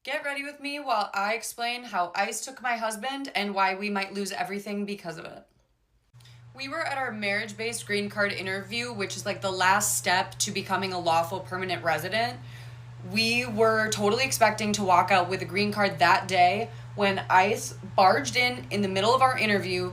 Get ready with me while I explain how ICE took my husband and why we might lose everything because of it. We were at our marriage based green card interview, which is like the last step to becoming a lawful permanent resident. We were totally expecting to walk out with a green card that day when ICE barged in the middle of our interview,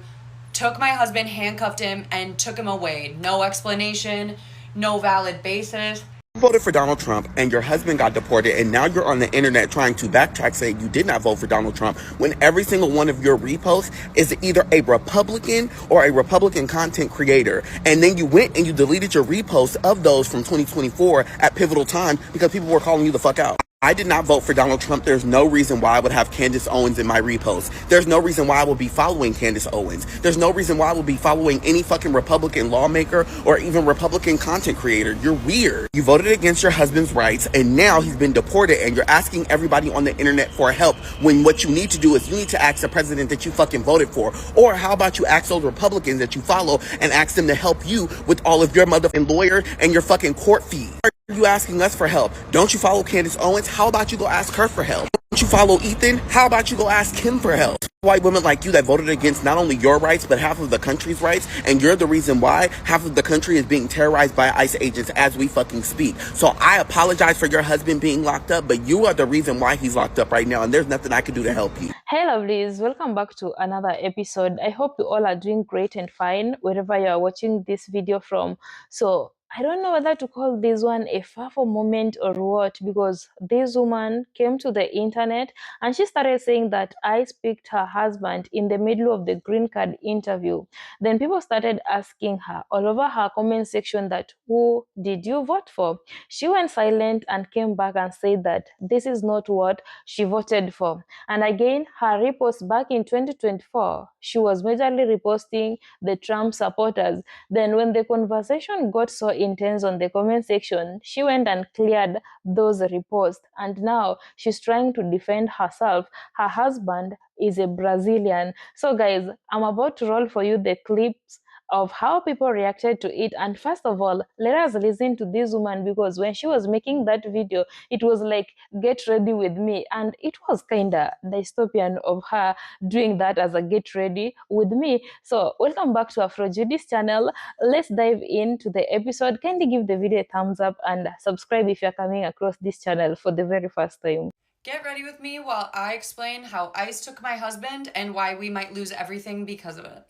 took my husband, handcuffed him, and took him away. No explanation, no valid basis. Voted for Donald Trump and your husband got deported, and now you're on the internet trying to backtrack saying you did not vote for Donald Trump when every single one of your reposts is either a Republican or a Republican content creator. And then you went and you deleted your reposts of those from 2024 at pivotal time because people were calling you the fuck out. I did not vote for Donald Trump. There's no reason why I would have Candace Owens in my repost. There's no reason why I would be following Candace Owens. There's no reason why I would be following any fucking Republican lawmaker or even Republican content creator. You're weird. You voted against your husband's rights and now he's been deported and you're asking everybody on the internet for help when what you need to do is you need to ask the president that you fucking voted for. Or how about you ask those Republicans that you follow and ask them to help you with all of your motherfucking lawyer and your fucking court fees? You asking us for help? Don't you follow Candace Owens? How about you go ask her for help? Don't you follow Ethan? How about you go ask him for help? White women like you that voted against not only your rights but half of the country's rights, and you're the reason why half of the country is being terrorized by ICE agents as we fucking speak. So I apologize for your husband being locked up, but you are the reason why he's locked up right now, and there's nothing I can do to help you. Hey lovelies, welcome back to another episode. I hope you all are doing great and fine wherever you are watching this video from. So I don't know whether to call this one a FAFO moment or what, because this woman came to the internet and she started saying that I picked her husband in the middle of the green card interview. Then people started asking her all over her comment section that who did you vote for? She went silent and came back and said that this is not what she voted for. And again, her repost back in 2024, she was majorly reposting the Trump supporters. Then when the conversation got so intense on the comment section, she went and cleared those reposts. And now she's trying to defend herself. Her husband is a Brazilian. So guys, I'm about to roll for you the clips of how people reacted to it. And first of all, let us listen to this woman, because when she was making that video, it was like, get ready with me, and it was kind of dystopian of her doing that as a get ready with me. So welcome back to Afrojudy's channel. Let's dive into the episode. Kindly give the video a thumbs up and subscribe if you're coming across this channel for the very first time. Get ready with me while I explain how ICE took my husband and why we might lose everything because of it.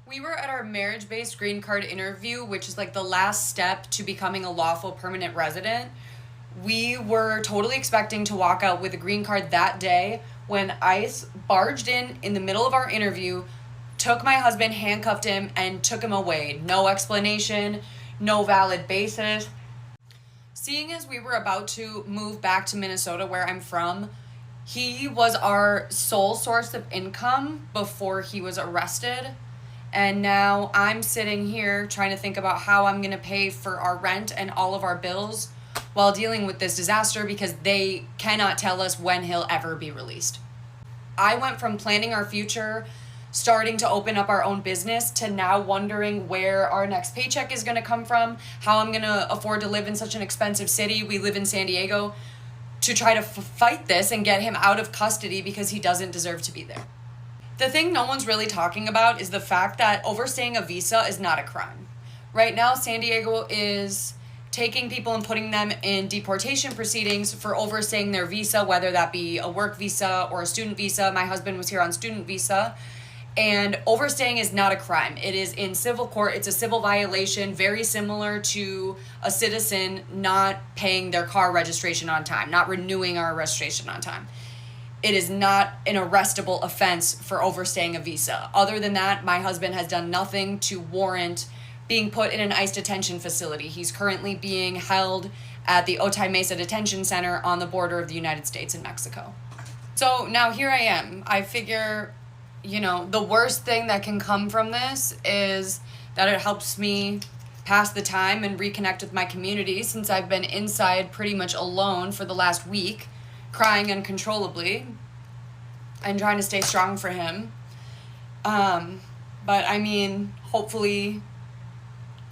We were at our marriage based green card interview, which is like the last step to becoming a lawful permanent resident. We were totally expecting to walk out with a green card that day when ICE barged in the middle of our interview, took my husband, handcuffed him, and took him away. No explanation, no valid basis. Seeing as we were about to move back to Minnesota, where I'm from, he was our sole source of income before he was arrested. And now I'm sitting here trying to think about how I'm going to pay for our rent and all of our bills while dealing with this disaster because they cannot tell us when he'll ever be released. I went from planning our future, starting to open up our own business, to now wondering where our next paycheck is going to come from, how I'm going to afford to live in such an expensive city. We live in San Diego, to try to fight this and get him out of custody because he doesn't deserve to be there. The thing no one's really talking about is the fact that overstaying a visa is not a crime. Right now, San Diego is taking people and putting them in deportation proceedings for overstaying their visa, whether that be a work visa or a student visa. My husband was here on student visa, and overstaying is not a crime. It is in civil court. It's a civil violation, very similar to a citizen not paying their car registration on time, not renewing our registration on time. It is not an arrestable offense for overstaying a visa. Other than that, my husband has done nothing to warrant being put in an ICE detention facility. He's currently being held at the Otay Mesa Detention Center on the border of the United States and Mexico. So now here I am. I figure, the worst thing that can come from this is that it helps me pass the time and reconnect with my community, since I've been inside pretty much alone for the last week, crying uncontrollably and trying to stay strong for him. But I mean, hopefully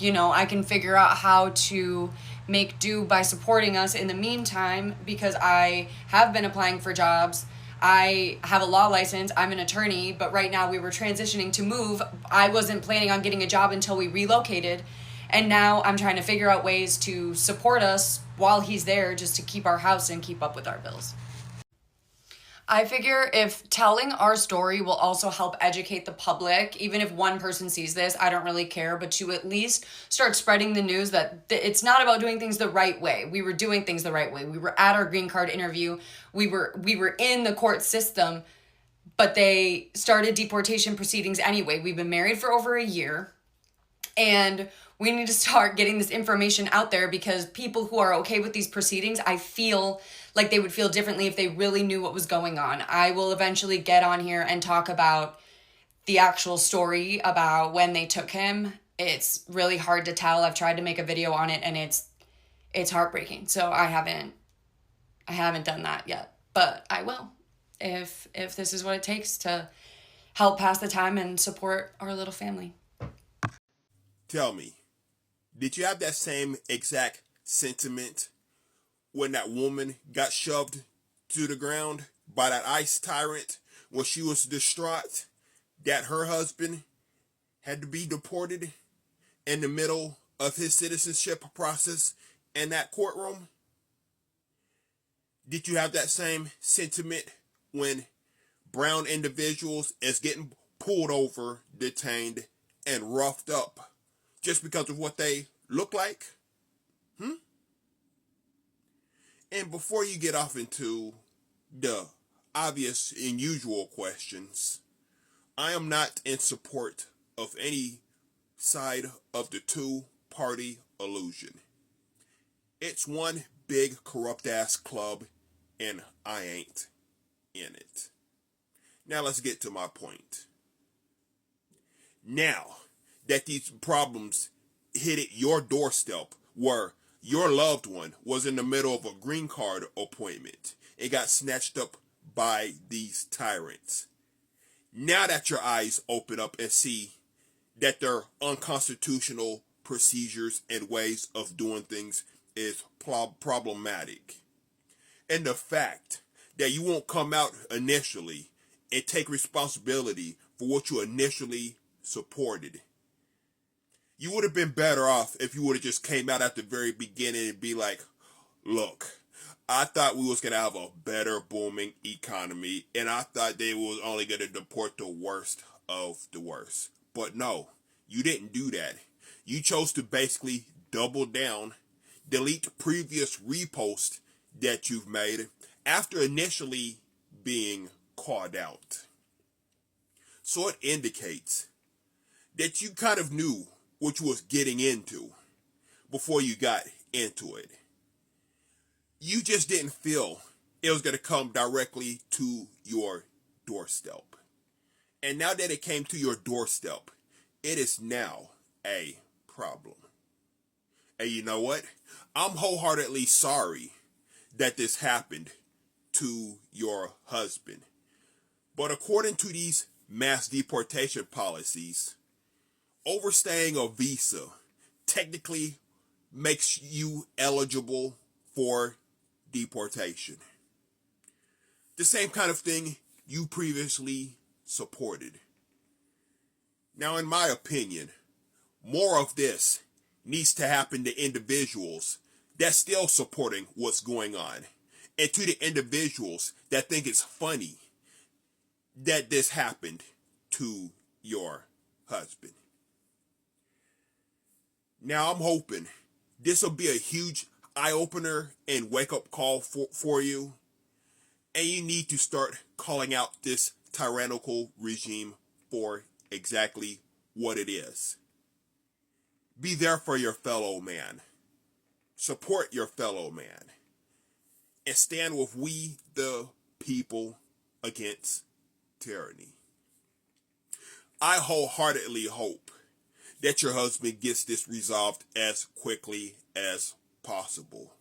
I can figure out how to make do by supporting us in the meantime, because I have been applying for jobs. I have a law license. I'm an attorney, but right now we were transitioning to move. I wasn't planning on getting a job until we relocated. And now I'm trying to figure out ways to support us while he's there, just to keep our house and keep up with our bills. I figure if telling our story will also help educate the public, even if one person sees this, I don't really care, but to at least start spreading the news that it's not about doing things the right way. We were doing things the right way. We were at our green card interview. We were in the court system, but they started deportation proceedings anyway. We've been married for over a year. And we need to start getting this information out there, because people who are okay with these proceedings, I feel like they would feel differently if they really knew what was going on. I will eventually get on here and talk about the actual story about when they took him. It's really hard to tell. I've tried to make a video on it, and it's heartbreaking. So I haven't done that yet, but I will, if this is what it takes to help pass the time and support our little family. Tell me, did you have that same exact sentiment when that woman got shoved to the ground by that ICE tyrant, when she was distraught that her husband had to be deported in the middle of his citizenship process in that courtroom? Did you have that same sentiment when brown individuals is getting pulled over, detained, and roughed up just because of what they look like? And before you get off into the obvious and usual questions, I am not in support of any side of the two-party illusion. It's one big corrupt-ass club, and I ain't in it. Now let's get to my point. Now that these problems hit at your doorstep, where your loved one was in the middle of a green card appointment, it got snatched up by these tyrants. Now that your eyes open up and see that their unconstitutional procedures and ways of doing things is problematic, and the fact that you won't come out initially and take responsibility for what you initially supported, you would have been better off if you would have just came out at the very beginning and be like, look, I thought we was going to have a better booming economy, and I thought they was only going to deport the worst of the worst. But no, you didn't do that. You chose to basically double down, delete previous reposts that you've made after initially being called out. So it indicates that you kind of knew what you was getting into before you got into it. You just didn't feel it was going to come directly to your doorstep. And now that it came to your doorstep, it is now a problem. And you know what? I'm wholeheartedly sorry that this happened to your husband. But according to these mass deportation policies, overstaying a visa technically makes you eligible for deportation. The same kind of thing you previously supported. Now, in my opinion, more of this needs to happen to individuals that's still supporting what's going on, and to the individuals that think it's funny that this happened to your husband. Now, I'm hoping this will be a huge eye-opener and wake-up call for you, and you need to start calling out this tyrannical regime for exactly what it is. Be there for your fellow man. Support your fellow man. And stand with we, the people, against tyranny. I wholeheartedly hope that your husband gets this resolved as quickly as possible.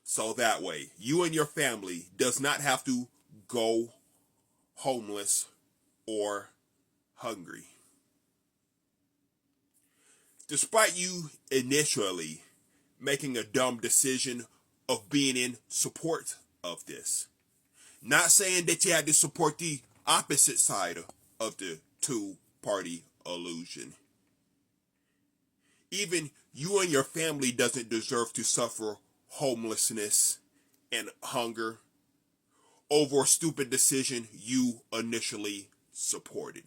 So that way, you and your family does not have to go homeless or hungry. Despite you initially making a dumb decision of being in support of this. Not saying that you had to support the opposite side of the two-party illusion. Even you and your family doesn't deserve to suffer homelessness and hunger over a stupid decision you initially supported.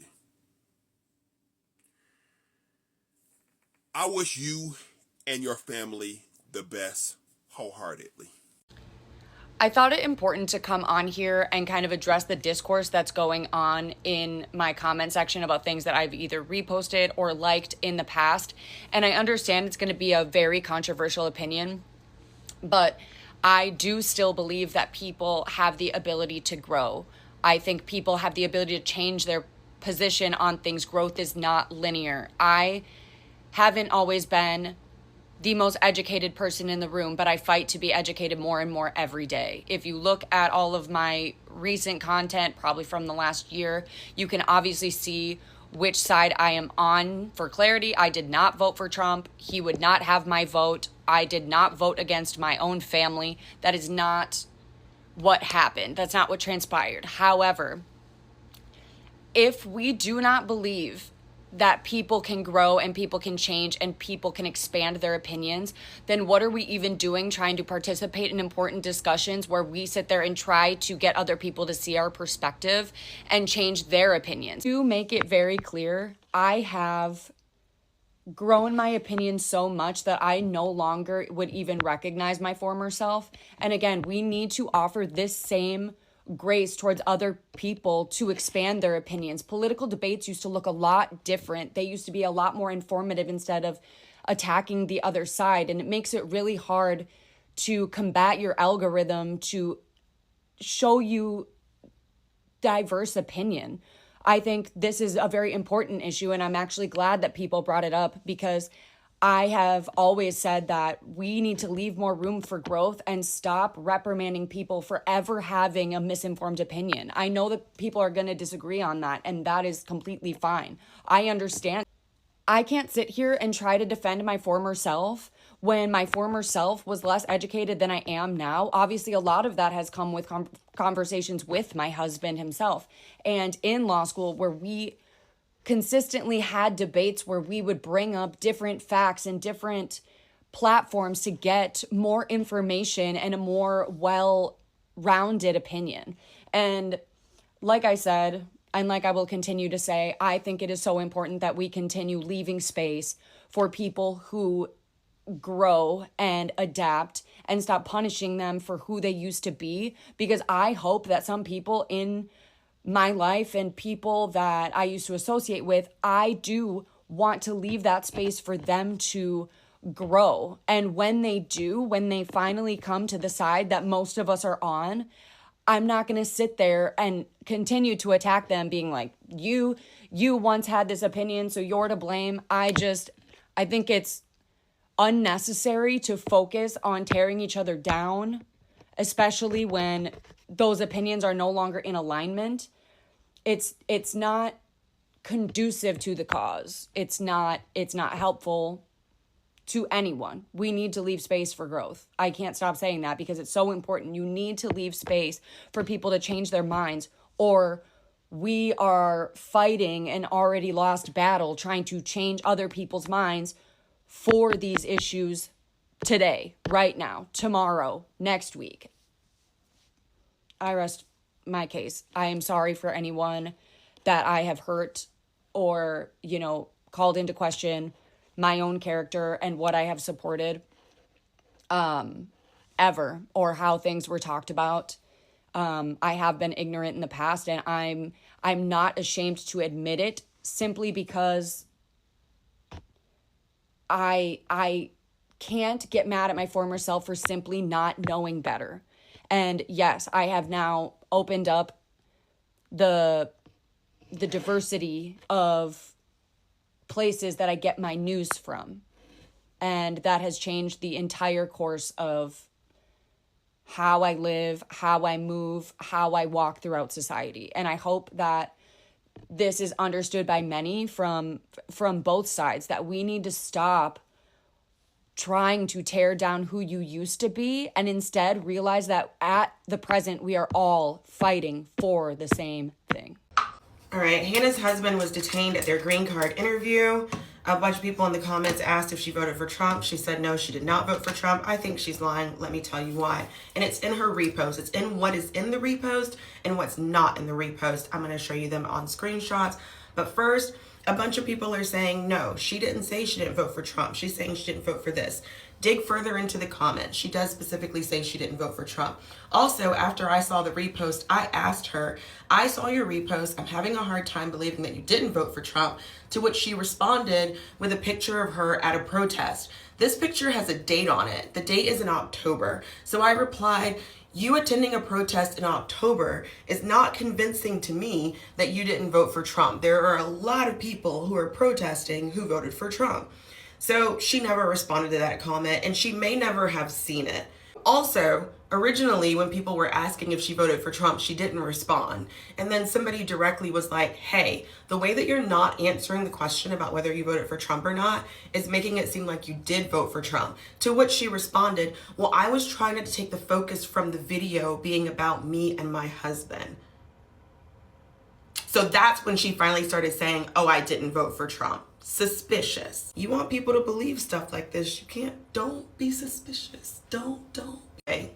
I wish you and your family the best wholeheartedly. I thought it important to come on here and kind of address the discourse that's going on in my comment section about things that I've either reposted or liked in the past. And I understand it's going to be a very controversial opinion, but I do still believe that people have the ability to grow. I think people have the ability to change their position on things. Growth is not linear. I haven't always been the most educated person in the room, but I fight to be educated more and more every day. If you look at all of my recent content, probably from the last year, you can obviously see which side I am on. For clarity, I did not vote for Trump. He would not have my vote. I did not vote against my own family. That is not what happened. That's not what transpired. However, if we do not believe that people can grow and people can change and people can expand their opinions, then what are we even doing trying to participate in important discussions where we sit there and try to get other people to see our perspective and change their opinions? To make it very clear, I have grown my opinion so much that I no longer would even recognize my former self. And again, we need to offer this same grace towards other people to expand their opinions. Political debates used to look a lot different. They used to be a lot more informative instead of attacking the other side. And it makes it really hard to combat your algorithm to show you diverse opinion. I think this is a very important issue, and I'm actually glad that people brought it up, because I have always said that we need to leave more room for growth and stop reprimanding people for ever having a misinformed opinion. I know that people are going to disagree on that, and that is completely fine. I understand. I can't sit here and try to defend my former self when my former self was less educated than I am now. Obviously, a lot of that has come with conversations with my husband himself and in law school, where we consistently had debates where we would bring up different facts and different platforms to get more information and a more well-rounded opinion. And like I said, and like I will continue to say, I think it is so important that we continue leaving space for people who grow and adapt and stop punishing them for who they used to be. Because I hope that some people in my life and people that I used to associate with, I do want to leave that space for them to grow. And when they do, when they finally come to the side that most of us are on, I'm not going to sit there and continue to attack them being like, you once had this opinion, so you're to blame. I think it's unnecessary to focus on tearing each other down, especially when those opinions are no longer in alignment. It's not conducive to the cause. It's not helpful to anyone. We need to leave space for growth. I can't stop saying that because it's so important. You need to leave space for people to change their minds, or we are fighting an already lost battle trying to change other people's minds for these issues today, right now, tomorrow, next week. I rest my case. I am sorry for anyone that I have hurt or, called into question my own character and what I have supported ever, or how things were talked about. I have been ignorant in the past, and I'm not ashamed to admit it, simply because I can't get mad at my former self for simply not knowing better. And yes, I have now opened up the diversity of places that I get my news from. And that has changed the entire course of how I live, how I move, how I walk throughout society. And I hope that this is understood by many from both sides, that we need to stop trying to tear down who you used to be and instead realize that at the present we are all fighting for the same thing. All right, Hannah's husband was detained at their green card interview. A bunch of people in the comments asked if she voted for Trump. She said no, she did not vote for Trump. I think she's lying. Let me tell you why. And it's in her repost. It's in what is in the repost and what's not in the repost. I'm going to show you them on screenshots. But first, a bunch of people are saying no, she didn't say she didn't vote for Trump. She's saying she didn't vote for this. Dig further into the comments. She does specifically say she didn't vote for Trump. Also, after I saw the repost, I asked her, I saw your repost. I'm having a hard time believing that you didn't vote for Trump. To which she responded with a picture of her at a protest. This picture has a date on it. The date is in October. So I replied, you attending a protest in October is not convincing to me that you didn't vote for Trump. There are a lot of people who are protesting who voted for Trump. So she never responded to that comment, and she may never have seen it. Also, originally when people were asking if she voted for Trump, she didn't respond. And then somebody directly was like, hey, the way that you're not answering the question about whether you voted for Trump or not is making it seem like you did vote for Trump. To which she responded, well, I was trying to take the focus from the video being about me and my husband. So that's when she finally started saying, oh, I didn't vote for Trump. Suspicious. You want people to believe stuff like this. You can't, don't be suspicious. Don't. Okay,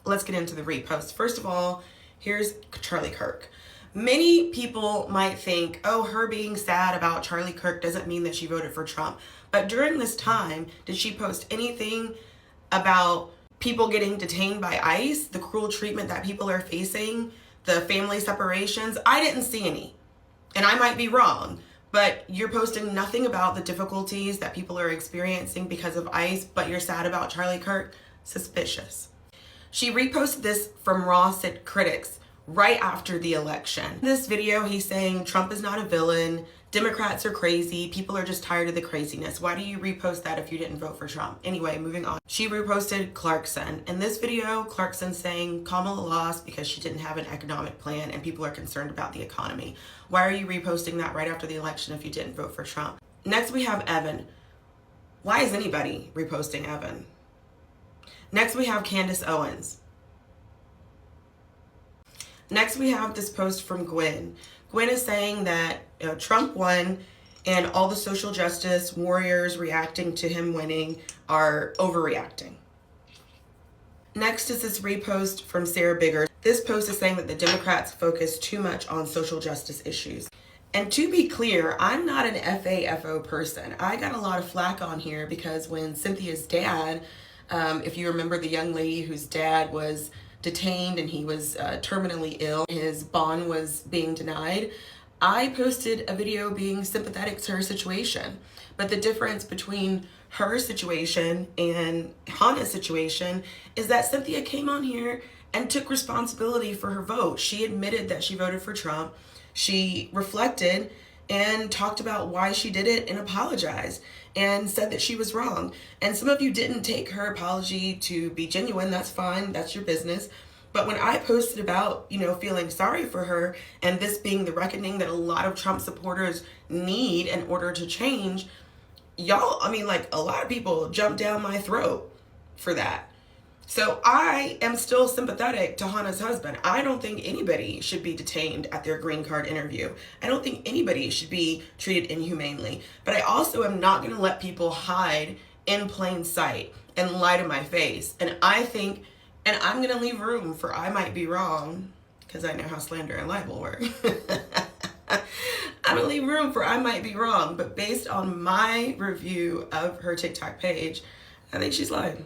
let's get into the repost. First of all, here's Charlie Kirk. Many people might think, oh, her being sad about Charlie Kirk doesn't mean that she voted for Trump. But during this time, did she post anything about people getting detained by ICE, the cruel treatment that people are facing, the family separations? I didn't see any, and I might be wrong. But you're posting nothing about the difficulties that people are experiencing because of ICE, but you're sad about Charlie Kirk? Suspicious. She reposted this from Raw Sit Critics right after the election. In this video, he's saying Trump is not a villain, Democrats are crazy, people are just tired of the craziness. Why do you repost that if you didn't vote for Trump? Anyway, moving on. She reposted Clarkson. In this video, Clarkson's saying Kamala lost because she didn't have an economic plan and people are concerned about the economy. Why are you reposting that right after the election if you didn't vote for Trump? Next, we have Evan. Why is anybody reposting Evan? Next, we have Candace Owens. Next, we have this post from Gwen. Gwen is saying that Trump won and all the social justice warriors reacting to him winning are overreacting. Next is this repost from Sarah Bigger. This post is saying that the Democrats focus too much on social justice issues. And to be clear, I'm not an FAFO person. I got a lot of flack on here because when Cynthia's dad, if you remember the young lady whose dad was detained and he was terminally ill, his bond was being denied, I posted a video being sympathetic to her situation. But the difference between her situation and Hannah's situation is that Cynthia came on here and took responsibility for her vote. She admitted that she voted for Trump. She reflected and talked about why she did it and apologized and said that she was wrong. And some of you didn't take her apology to be genuine. That's fine. That's your business. But when I posted about, feeling sorry for her and this being the reckoning that a lot of Trump supporters need in order to change, y'all, a lot of people jumped down my throat for that. So I am still sympathetic to Hannah's husband. I don't think anybody should be detained at their green card interview. I don't think anybody should be treated inhumanely. But I also am not going to let people hide in plain sight and lie to my face. And I'm going to leave room for I might be wrong, because I know how slander and libel work. I'm going to leave room for I might be wrong. But based on my review of her TikTok page, I think she's lying.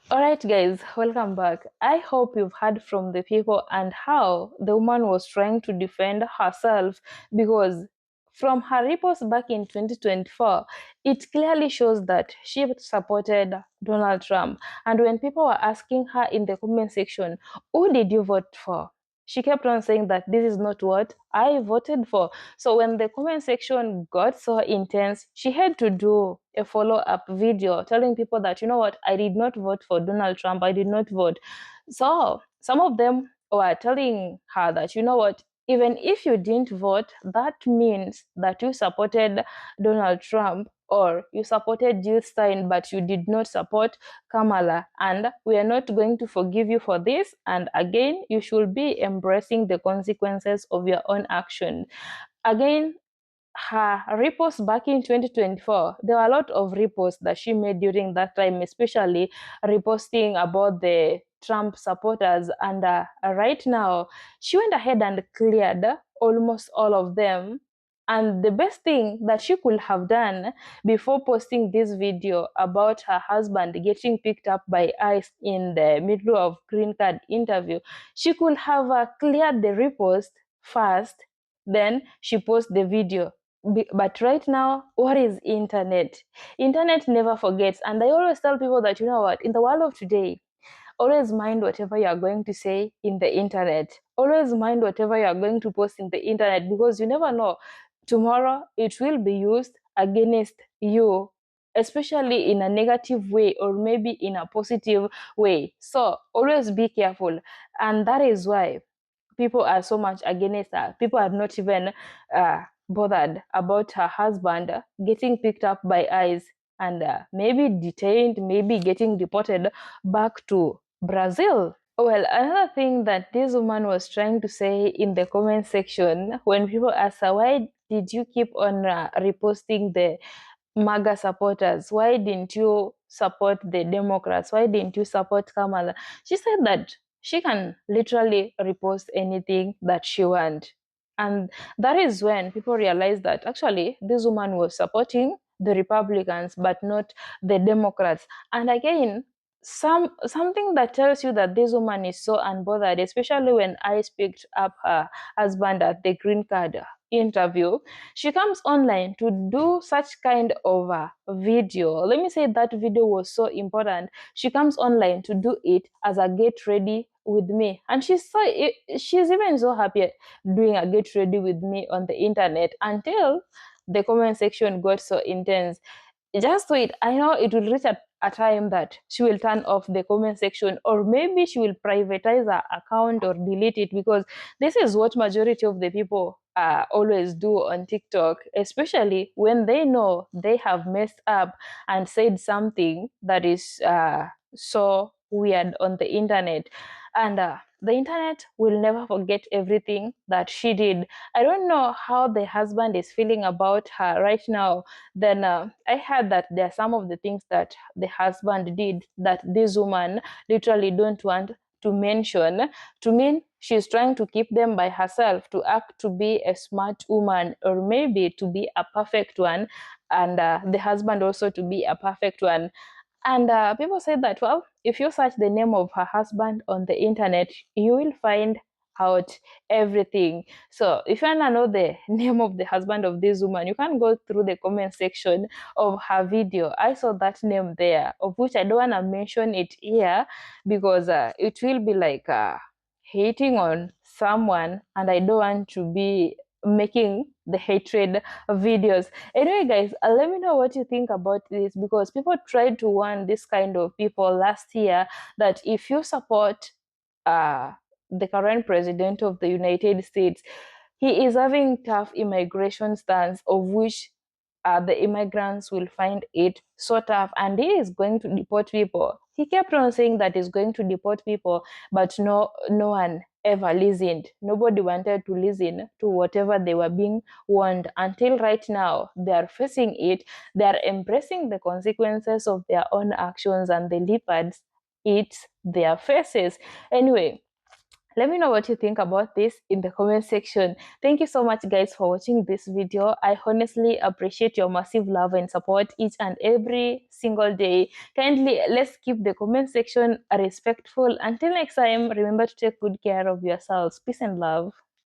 Alright guys, welcome back. I hope you've heard from the people and how the woman was trying to defend herself, because from her repost back in 2024, it clearly shows that she supported Donald Trump. And when people were asking her in the comment section, who did you vote for? She kept on saying that this is not what I voted for. So when the comment section got so intense, she had to do a follow-up video telling people that, you know what, I did not vote for Donald Trump. I did not vote. So some of them were telling her that, you know what, even if you didn't vote, that means that you supported Donald Trump, or you supported Jill Stein, but you did not support Kamala. And we are not going to forgive you for this. And again, you should be embracing the consequences of your own action. Again, her reposts back in 2024, there were a lot of reposts that she made during that time, especially reposting about the Trump supporters. And right now, she went ahead and cleared almost all of them. And the best thing that she could have done before posting this video about her husband getting picked up by ICE in the middle of green card interview, she could have cleared the repost first, then she posts the video. But right now, what is internet? Internet never forgets. And I always tell people that, you know what, in the world of today, always mind whatever you are going to say in the internet. Always mind whatever you are going to post in the internet, because you never know, tomorrow it will be used against you, especially in a negative way or maybe in a positive way. So always be careful. And that is why people are so much against her. People are not even bothered about her husband getting picked up by ICE and maybe detained, maybe getting deported back to Brazil. Well, another thing that this woman was trying to say in the comment section, when people ask her, why did you keep on reposting the MAGA supporters? Why didn't you support the Democrats? Why didn't you support Kamala? She said that she can literally repost anything that she wants. And that is when people realize that actually this woman was supporting the Republicans but not the Democrats. And again, something that tells you that this woman is so unbothered, especially when I picked up her husband at the green card interview, she comes online to do such kind of a video. Let me say that video was so important. She comes online to do it as a get ready with me, and she's even so happy doing a get ready with me on the internet until the comment section got so intense. Just wait, I know it will reach a time that she will turn off the comment section, or maybe she will privatize her account or delete it, because this is what majority of the people always do on TikTok, especially when they know they have messed up and said something that is so weird on the internet. And the internet will never forget everything that she did. I don't know how the husband is feeling about her right now. Then I heard that there are some of the things that the husband did that this woman literally don't want to mention. To mean she's trying to keep them by herself, to act to be a smart woman, or maybe to be a perfect one, and the husband also to be a perfect one. And people say that, well, if you search the name of her husband on the internet, you will find out everything. So if you want to know the name of the husband of this woman, you can go through the comment section of her video. I saw that name there, of which I don't want to mention it here because it will be like hating on someone, and I don't want to be making the hatred videos. Anyway, guys, let me know what you think about this, because people tried to warn this kind of people last year that if you support uh, the current president of the United States, he is having tough immigration stance, of which the immigrants will find it so tough, and he is going to deport people. He kept on saying that he's going to deport people, but no one ever listened. Nobody wanted to listen to whatever they were being warned, until right now they are facing it. They are embracing the consequences of their own actions, and the leopards eat their faces. Anyway, let me know what you think about this in the comment section. Thank you so much, guys, for watching this video. I honestly appreciate your massive love and support each and every single day. Kindly, let's keep the comment section respectful. Until next time, remember to take good care of yourselves. Peace and love.